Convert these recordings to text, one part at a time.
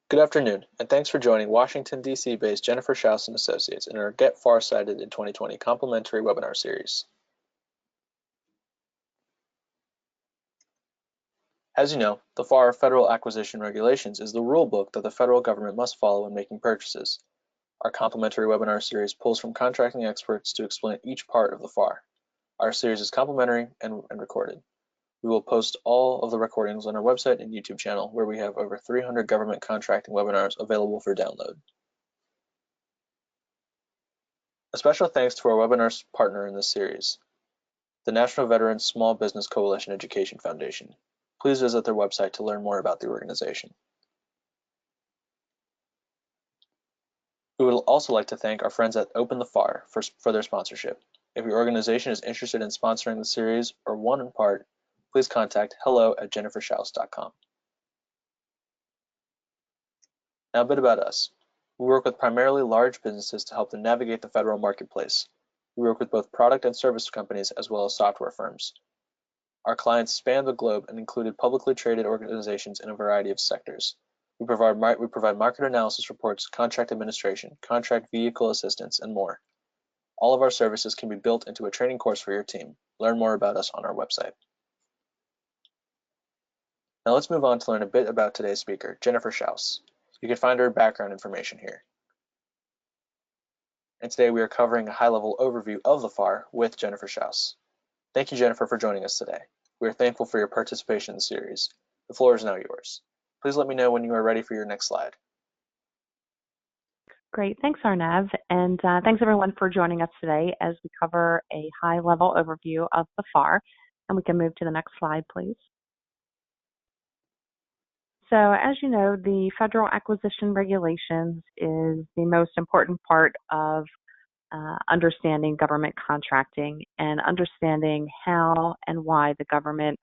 Good afternoon, and thanks for joining Washington, D.C.-based Jennifer Schaus & Associates in our Get Farsighted in 2020 complimentary webinar series. As you know, the FAR Federal Acquisition Regulations is the rule book that the federal government must follow when making purchases. Our complimentary webinar series pulls from contracting experts to explain each part of the FAR. Our series is complimentary and recorded. We will post all of the recordings on our website and YouTube channel, where we have over 300 government contracting webinars available for download. A special thanks to our webinar partner in this series, the National Veterans Small Business Coalition Education Foundation. Please visit their website to learn more about the organization. We would also like to thank our friends at Open the FAR for their sponsorship. If your organization is interested in sponsoring the series or one in part, please contact hello@jenniferschaus.com. Now a bit about us. We work with primarily large businesses to help them navigate the federal marketplace. We work with both product and service companies as well as software firms. Our clients span the globe and included publicly traded organizations in a variety of sectors. We provide market analysis reports, contract administration, contract vehicle assistance, and more. All of our services can be built into a training course for your team. Learn more about us on our website. Now let's move on to learn a bit about today's speaker, Jennifer Schaus. You can find her background information here. And today we are covering a high-level overview of the FAR with Jennifer Schaus. Thank you, Jennifer, for joining us today. We are thankful for your participation in the series. The floor is now yours. Please let me know when you are ready for your next slide. Great, thanks Arnav, and thanks everyone for joining us today as we cover a high-level overview of the FAR, and we can move to the next slide, please. So as you know, the Federal Acquisition Regulations is the most important part of understanding government contracting and understanding how and why the government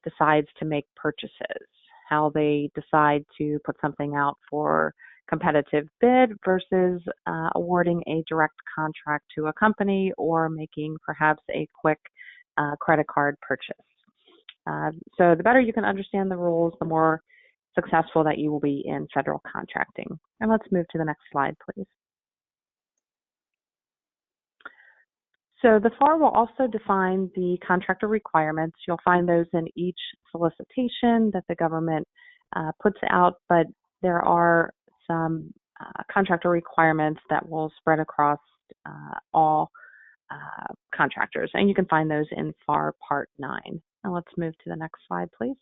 decides to make purchases, how they decide to put something out for competitive bid versus awarding a direct contract to a company or making perhaps a quick credit card purchase. So the better you can understand the rules, the more successful that you will be in federal contracting. And let's move to the next slide, please. So the FAR will also define the contractor requirements. You'll find those in each solicitation that the government puts out, but there are some contractor requirements that will spread across all contractors, and you can find those in FAR Part 9. Now let's move to the next slide, please.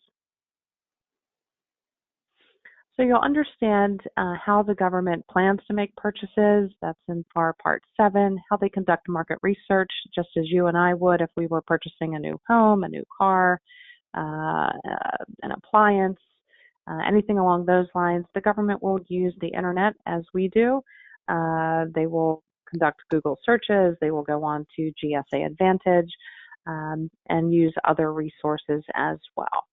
So you'll understand how the government plans to make purchases. That's in FAR Part 7, how they conduct market research, just as you and I would if we were purchasing a new home, a new car, an appliance, anything along those lines. The government will use the internet as we do. They will conduct Google searches. They will go on to GSA Advantage and use other resources as well.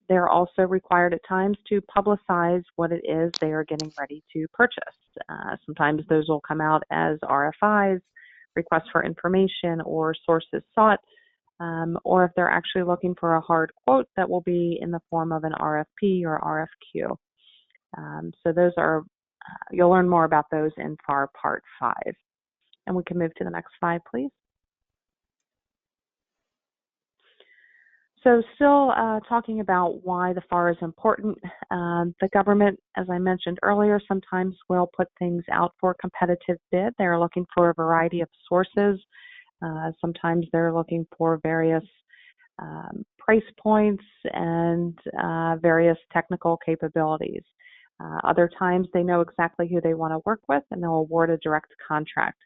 They're also required at times to publicize what it is they are getting ready to purchase. Sometimes those will come out as RFIs, requests for information, or sources sought, or if they're actually looking for a hard quote, that will be in the form of an RFP or RFQ. So those are, you'll learn more about those in FAR Part 5. And we can move to the next slide, please. So still talking about why the FAR is important, the government, as I mentioned earlier, sometimes will put things out for competitive bid. They're looking for a variety of sources. Sometimes they're looking for various price points and various technical capabilities. Other times they know exactly who they want to work with and they'll award a direct contract.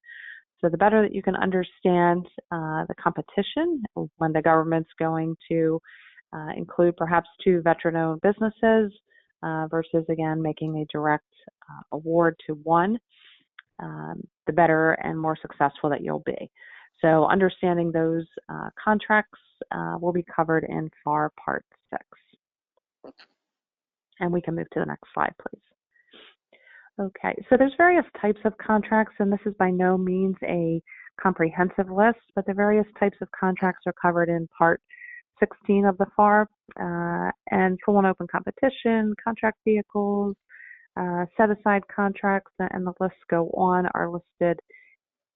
So the better that you can understand the competition when the government's going to include perhaps two veteran-owned businesses versus, again, making a direct award to one, the better and more successful that you'll be. So understanding those contracts will be covered in FAR Part 6. And we can move to the next slide, please. Okay, so there's various types of contracts, and this is by no means a comprehensive list, but the various types of contracts are covered in Part 16 of the FAR, and full and open competition, contract vehicles, set-aside contracts, and the lists go on, are listed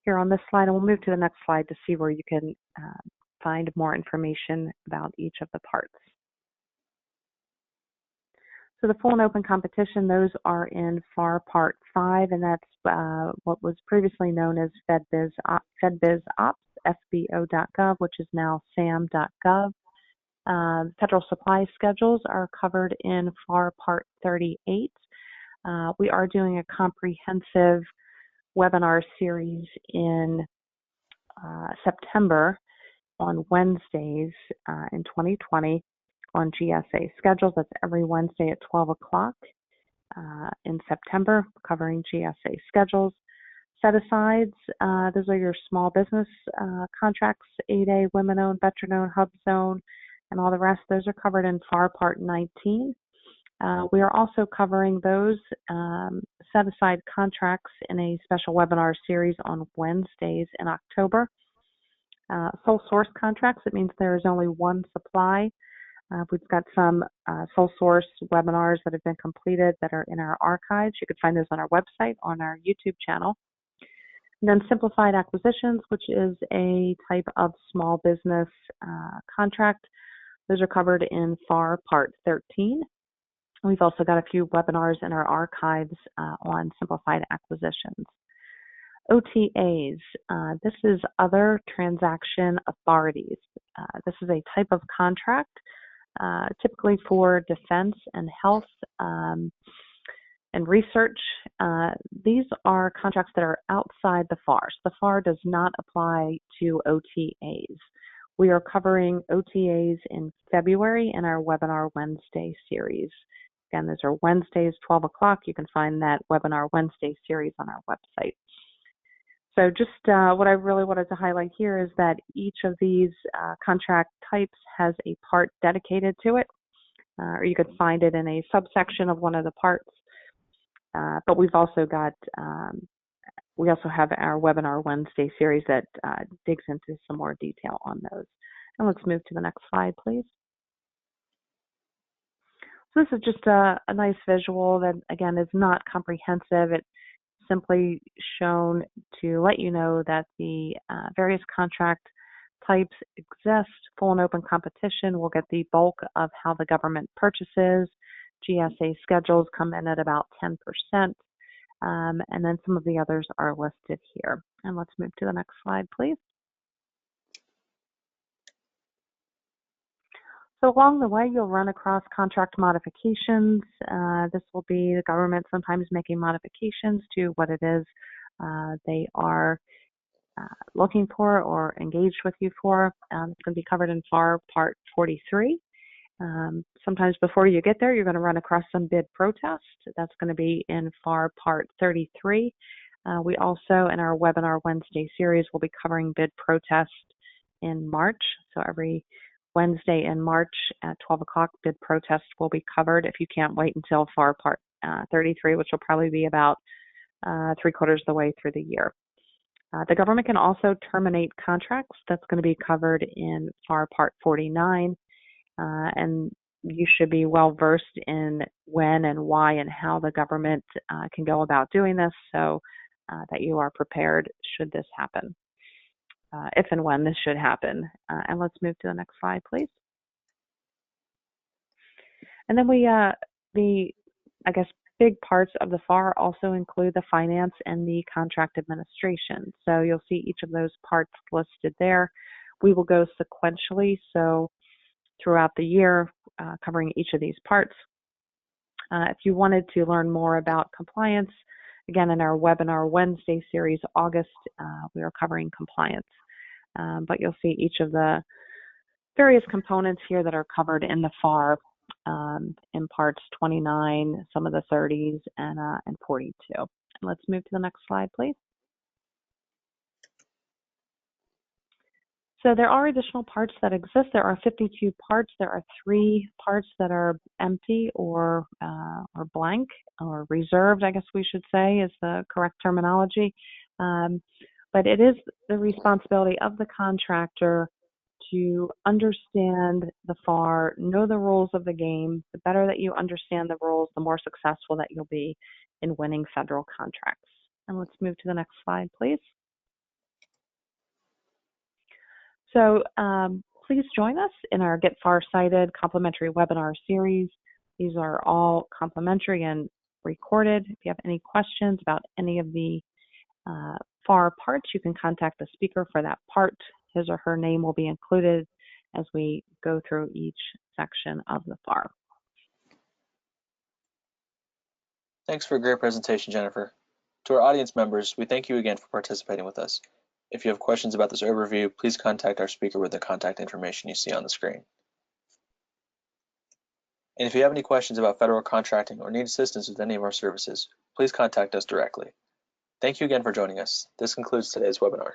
here on this slide. And we'll move to the next slide to see where you can find more information about each of the parts. So the full and open competition, those are in FAR Part 5, and that's what was previously known as FedBizOps, FBO.gov, which is now SAM.gov. Federal supply schedules are covered in FAR Part 38. We are doing a comprehensive webinar series in September on Wednesdays in 2020 on GSA schedules. That's every Wednesday at 12 o'clock in September, covering GSA schedules. Set-asides, those are your small business contracts, 8A, women-owned, veteran-owned, hub zone, and all the rest. Those are covered in FAR Part 19. We are also covering those set-aside contracts in a special webinar series on Wednesdays in October. Sole source contracts, it means there is only one supply. We've got some sole source webinars that have been completed that are in our archives. You can find those on our website, on our YouTube channel. And then simplified acquisitions, which is a type of small business contract. Those are covered in FAR Part 13. We've also got a few webinars in our archives on simplified acquisitions. OTAs, this is other transaction authorities. This is a type of contract typically for defense and health and research. These are contracts that are outside the FAR. So the FAR does not apply to OTAs. We are covering OTAs in February in our Webinar Wednesday series. Again, those are Wednesdays, 12 o'clock. You can find that Webinar Wednesday series on our website. So just what I really wanted to highlight here is that each of these contract types has a part dedicated to it, or you could find it in a subsection of one of the parts. But we've also got, we also have our Webinar Wednesday series that digs into some more detail on those. And let's move to the next slide, please. So this is just a nice visual that, again, is not comprehensive. It's simply shown to let you know that the various contract types exist. Full and open competition will get the bulk of how the government purchases. GSA schedules come in at about 10%. And then some of the others are listed here. And let's move to the next slide, please. So along the way, you'll run across contract modifications. This will be the government sometimes making modifications to what it is they are looking for or engaged with you for. It's going to be covered in FAR Part 43. Sometimes before you get there, you're going to run across some bid protest. That's going to be in FAR Part 33. We also, in our Webinar Wednesday series, will be covering bid protest in March. So every Wednesday in March at 12 o'clock, bid protest will be covered if you can't wait until FAR Part 33, which will probably be about 3/4 of the way through the year. The government can also terminate contracts. That's going to be covered in FAR Part 49. And you should be well versed in when and why and how the government can go about doing this so that you are prepared should this happen. If and when this should happen. And let's move to the next slide, please. And then I guess, big parts of the FAR also include the finance and the contract administration. So you'll see each of those parts listed there. We will go sequentially, so throughout the year, covering each of these parts. If you wanted to learn more about compliance, again, in our Webinar Wednesday series, August, we are covering compliance. But you'll see each of the various components here that are covered in the FAR in parts 29, some of the 30s, and 42. And let's move to the next slide, please. So there are additional parts that exist. There are 52 parts. There are 3 parts that are empty or blank or reserved, I guess we should say, is the correct terminology. But it is the responsibility of the contractor to understand the FAR, know the rules of the game. The better that you understand the rules, the more successful that you'll be in winning federal contracts. And let's move to the next slide, please. So please join us in our Get FAR-Cited complimentary webinar series. These are all complimentary and recorded. If you have any questions about any of the FAR parts, you can contact the speaker for that part. His or her name will be included as we go through each section of the FAR. Thanks for a great presentation, Jennifer. To our audience members, we thank you again for participating with us. If you have questions about this overview, please contact our speaker with the contact information you see on the screen. And if you have any questions about federal contracting or need assistance with any of our services, please contact us directly. Thank you again for joining us. This concludes today's webinar.